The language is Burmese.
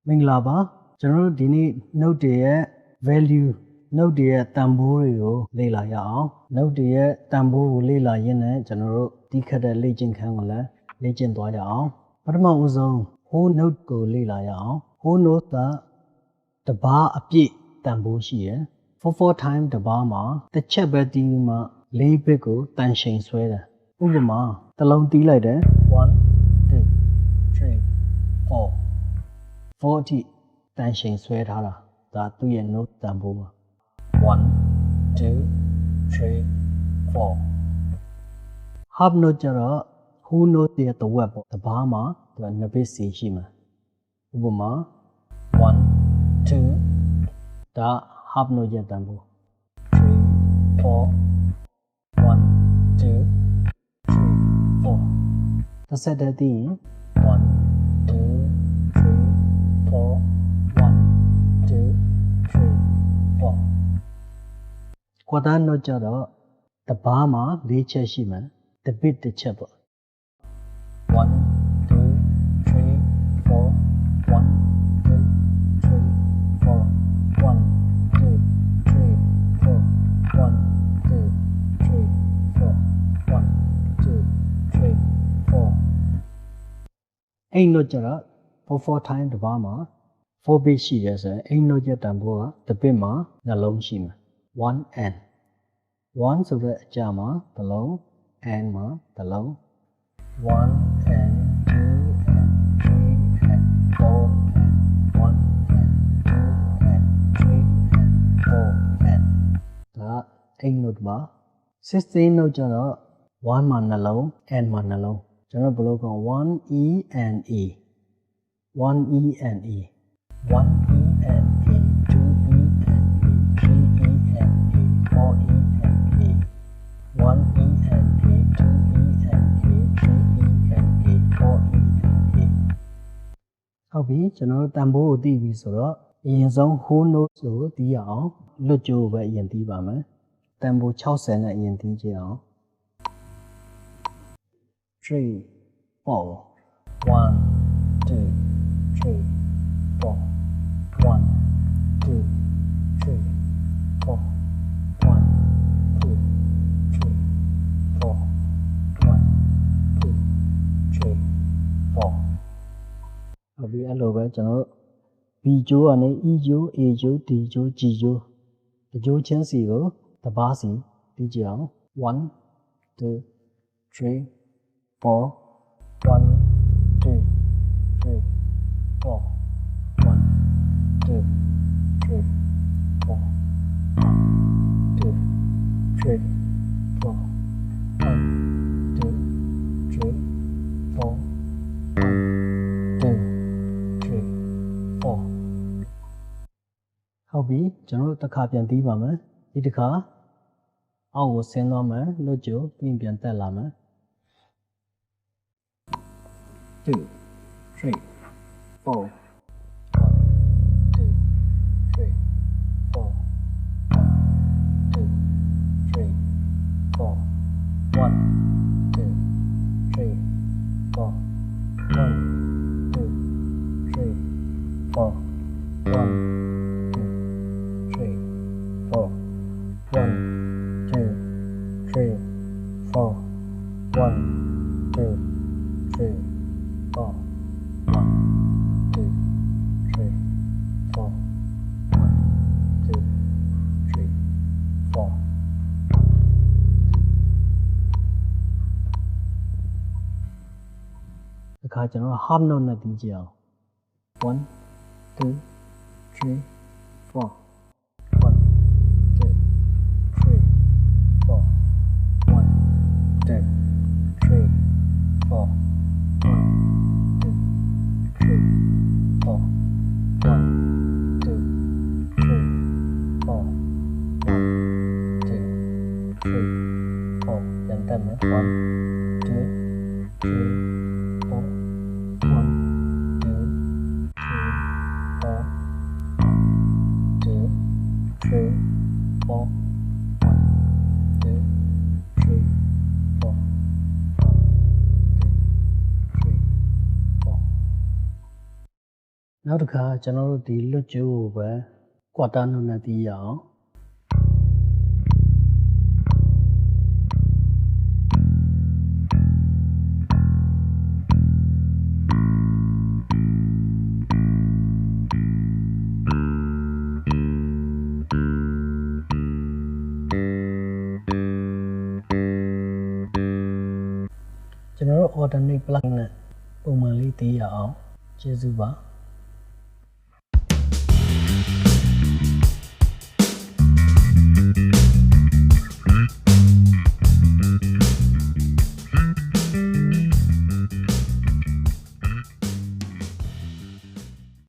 မင်္ဂလာပါကျွန်တော်တို့ဒီနေ့ note တွေရဲ့ value note တွေရဲ့တန်ဖိုးတွေကိုလေ့လာရအောင် note တွေရဲ့တန်ဖိုးကိုလေ့လာရင်းနဲ့ကျွန်တော်တို့ဒီခက်တဲ့လေ့ကျင့်ခန်းကိုလည်းလေ့ကျင့်သွားကြအောင်ပထမဦးဆုံး whole note ကိုလေ့လာရအောင် whole note ကတဘာအပြည့်တန်ဖိုးရှိရယ်4 time တဘာမှာတစ်ချက်ပဲတီးပြီးမှ4 bit ကိုတန်ချိန်ဆွဲတယ်ဥပမာတစ်လုံးတီးလိုက်တယ်1 2 3 4 4 အထိတန်ချိန်ဆွဲထားတာဒါသူ့ရဲ့ note တန်ဖိုးပါ1 2 3 4 half note ကျတော့ whole note ရဲ့တစ်ဝက်ပေါ့တဘာမှာသူက2 bit စီရှိမှာဥပမာ1 2ဒါ half note ရဲ့တန်ဖိုး3 4 1 2 3 4တစ်ဆက်တည်းသိရင်1 2 3 4 1 2 3 4 quarter note ကျတော့တဘာမှာ4ချက်ရှိမယ်တစ် bit တစ်ချက်ပေါ့1 2 3 4 1 2 3 4 1 2 3 4 1 2 3 4 1 2 3 4 8 note ကျတော့4 time တဘာမှာ4 bit ရှိတယ်ဆိုရင်8 note ရဲ့တန်ဖိုးကတစ် bit မှာနှလုံးရှိမှာ1 and 1ဆိုတဲ့အကြမှာတစ်လုံး and မှာတစ်လုံး1 and 2 and 3 and 4 and 1 and 2 and 3 and 4 and ဒါ8 note ပါ16 note ကျတော့1မှာနှလုံး and မှာနှလုံးကျွန်တော်ဘယ်လိုခေါ်1 e and e 1 e and e 1 e and e 2 e and e 3 e and e 4 e and e 1 e and e 2 e and e 3 e and e 4 e and e ဟုတ်ပြီကျွန်တော်တို့တန်ဖိုးကိုသိပြီဆိုတော့အရင်ဆုံး whole note ကိုသိရအောင်လွတ်ကြိုးပဲအရင်သိပါမယ်တန်ဖိုး60နဲ့အရင်သိကြအောင်3 4 1 2 3 4 1 2 3 4 1 2 3 4 1 2 3 4ဟုတ်ပြီအဲ့လိုပဲကျွန်တော်တို့ B ကျိုးကနေ E ကျိုး A ကျိုး D ကျိုး G ကျိုးတကျိုးချင်းစီကိုတပါးစီပြီးကြအောင်1 2 3 4 1 2 3 4 1 2 3 4 1 2 3 4 1 2 3 4 1 2 3 4ဟုတ်ပြီကျွန်တော်တို့တစ်ခါပြန်ပြီးပါမယ်ဒီတစ်ခါအောက်ကိုဆင်းသွားမယ်လွတ်ကြိုပြီးပြန်တက်လာမယ်2 3 4 အခါကျွန်တော် half note နဲ့ပြီးကြအောင်1 2 3 4 1 2 3 4 1 2 3 4 1 2 3 4 1 2 3 4 1 2 3 4ပြန်တက်မယ်1 2 3 4 1 2 3 4 2 3 4 1 2 3 4 1 2 3 4 နောက်တစ်ခါကျွန်တော်တို့ဒီလွတ်ကျိုးကိုပဲကွာတာနှုတ်နဲ့တီးရအောင်ကျွန်တော်တို့ alternate plug နဲ့ပုံမှန်လေးတီးရအောင်ကျေးဇူးပါ